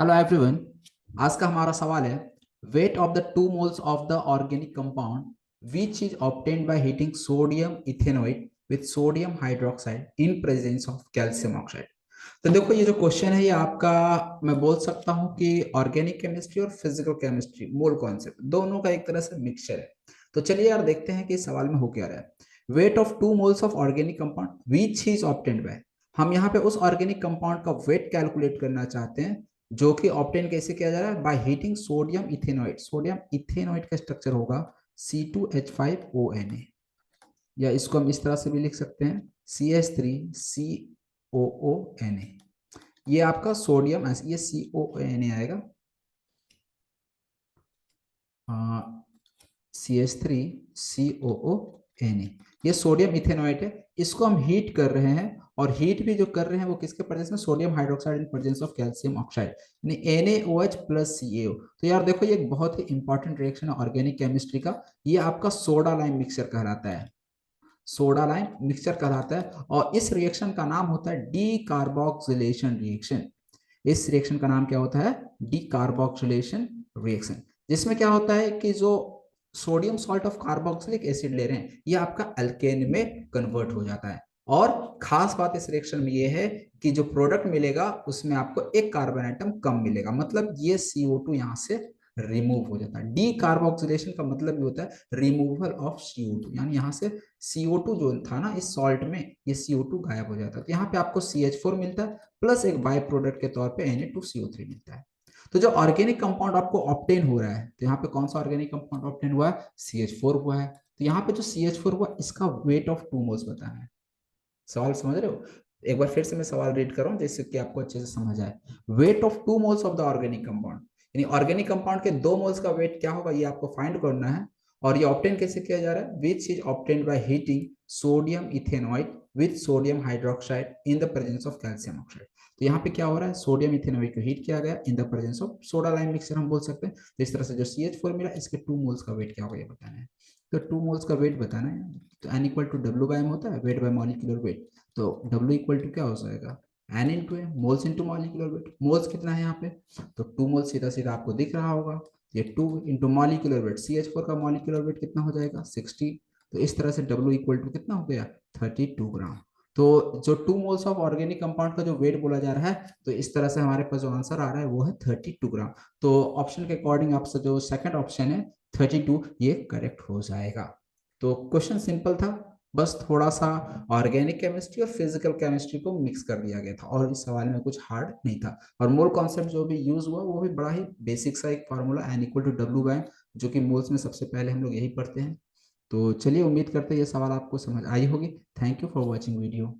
Hello everyone. आज का हमारा सवाल है weight of the two moles of the organic compound which is obtained by heating sodium ethanoid with sodium hydroxide in presence of calcium oxide. तो देखो ये जो क्वेश्चन है ये आपका मैं बोल सकता हूँ कि ऑर्गेनिक केमिस्ट्री और फिजिकल केमिस्ट्री मोल कॉन्सेप्ट दोनों का एक तरह से मिक्सचर है। तो चलिए यार देखते हैं कि इस सवाल में हो क्या रहा है। Weight of two moles of organic compound which is obtained by, हम यहाँ पे उस ऑर्गेनिक कंपाउंड का वेट कैलकुलेट करना चाहते हैं जो कि ऑब्टेन कैसे किया जा रहा है by heating sodium ethanoid. Sodium ethanoid का स्ट्रक्चर होगा C2H5ONa, या इसको हम इस तरह से भी लिख सकते हैं CH3COONa। ये आपका सोडियम ये COONa आएगा, CH3COONa। ये सोडियम इथेनॉइड है, इसको हम हीट कर रहे हैं और हीट भी जो कर रहे हैं वो किसके प्रेजेंस में, sodium hydroxide in presence of calcium oxide यानी NaOH प्लस CaO। तो यार देखो ये एक बहुत ही इंपॉर्टेंट रिएक्शन है ऑर्गेनिक केमिस्ट्री का। ये आपका सोडा लाइम मिक्सचर कहलाता है, सोडा लाइम मिक्सचर कहलाता है। और इस रिएक्शन का नाम होता है डी कार्बोक्सिलेशन रिएक्शन। इस रिएक्शन का नाम क्या होता है, डी कार्बोक्सिलेशन रिएक्शन। जिसमें क्या होता है कि जो sodium salt of carboxylic acid ले रहे हैं ये आपका अल्केन में कन्वर्ट हो जाता है। और खास बात इस रिएक्शन में ये है कि जो प्रोडक्ट मिलेगा उसमें आपको एक कार्बन आइटम कम मिलेगा, मतलब ये CO2 यहां से रिमूव हो जाता है। डी कार्बोक्सिलेशन का मतलब भी होता है रिमूवल ऑफ CO2, यानी यहाँ से CO2 जो था ना इस सॉल्ट में, ये CO2 गायब हो जाता है। तो यहाँ पे आपको CH4 मिलता है प्लस एक बाय प्रोडक्ट के तौर पे Na2CO3 मिलता है। तो जो ऑर्गेनिक कंपाउंड आपको ऑब्टेन हो रहा है, तो यहाँ पे कौन सा ऑर्गेनिक कंपाउंड ऑब्टेन हुआ है, CH4 हुआ है। तो यहाँ पे जो CH4 हुआ इसका वेट ऑफ टू मोल्स बताना है। सवाल समझ रहे हो? एक बार फिर से मैं सवाल रीड कर रहा हूँ जिससे कि आपको अच्छे से समझ आए। Weight of two moles of the organic compound, यानी ऑर्गेनिक कंपाउंड के दो मोल्स का वेट क्या होगा ये आपको फाइंड करना है। और ये ऑब्टेन कैसे किया जा रहा है, which is obtained by heating sodium ethanoid with sodium hydroxide in the presence of calcium oxide. तो यहाँ पे क्या हो रहा है, सोडियम इथेनॉइड को हीट किया गया in the presence of soda lime mixture हम बोल सकते हैं। तो इस तरह से जो CH4 मिला इसके टू मोल्स का वेट क्या होगा ये बताना है। तो टू मोल्स का वेट बताना है, तो N इक्वल टू W/m होता है, वेट बाय मॉलिक्यूलर वेट। तो W इक्वल टू क्या हो जाएगा, N into A, moles into molecular weight. Moles कितना है यहाँ पे, तो टू मोल्स सीधा सीधा आपको दिख रहा होगा, ये 2 इंटू मॉलिक्यूलर वेट, CH4 का मॉलिक्यूलर वेट कितना हो जाएगा 60। तो इस तरह से W इक्वल टू कितना हो गया 32 ग्राम। तो जो two moles of organic compound का जो वेट बोला जा रहा है, तो इस तरह से हमारे पास जो आंसर आ रहा है वो है 32 ग्राम। तो ऑप्शन के अकॉर्डिंग आपसे जो सेकंड ऑप्शन है 32 ये करेक्ट हो जाएगा। तो क्वेश्चन सिंपल था, बस थोड़ा सा ऑर्गेनिक केमिस्ट्री और फिजिकल केमिस्ट्री को मिक्स कर दिया गया था और इस सवाल में कुछ हार्ड नहीं था। और मोल कॉन्सेप्ट जो भी यूज हुआ वो भी बड़ा ही बेसिक सा एक formula N equal to W/m, जो कि मोल्स में सबसे पहले हम लोग यही पढ़ते हैं। तो चलिए उम्मीद करते हैं ये सवाल आपको समझ आई होगी। Thank you for watching video.